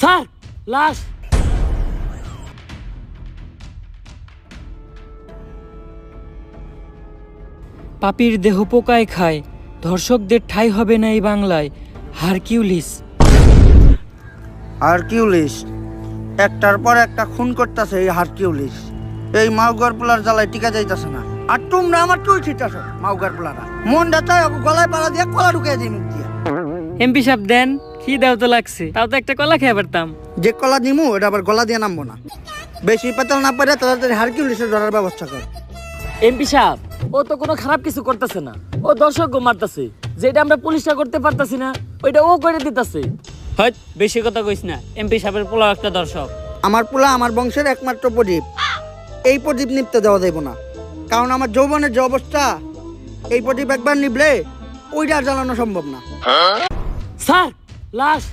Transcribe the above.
Sir লাশ। পাপীর দেহ পোকায় খায়, ধর্ষকদের ঠাঁই হবে না এই বাংলায়। হারকিউলিস। হারকিউলিস একটার পর একটা খুন করতেছে। এই হারকিউলিস এই মাউগার পোলার জ্বালায় টিকা যাইতেছে না। আর তোমরা আমার চুল ছিটাছ মাউগার পোলারা। মনটা চাই গলায় পাড়া দিয়ে কলা ঢুকিয়ে দিই মুখ দিয়ে। এমপি সাহেব দেন, কি দাও তো লাগছে, তাও তো একটা কলা খেয়ে পারতাম। যে কলা দিমু এটা আবার গলা দিয়ে নামবো না। বেশি পেতাল না পারে তাড়াতাড়ি হারকিউলিসের ধরার ব্যবস্থা কর। এমপি সাহেব ও তো কোনো খারাপ কিছু করতেছে না, ও দর্শক মারতেছে। যেটা আমরা পুলিশটা করতে পারতাছি না ওইটা ও করে দিতেছে। হয়ত বেশি কথা কইস না, এমপি সাহেবের পোলা একটা দর্শক। আমার পোলা আমার বংশের একমাত্র প্রদীপ। এই প্রদীপ নিপতে দেওয়া যাইব না, কারণ আমার যৌবনের যে অবস্থা, এই প্রদীপ একবার নিবলে ওইটা আর জ্বালানো সম্ভব না। স্যার লাশ।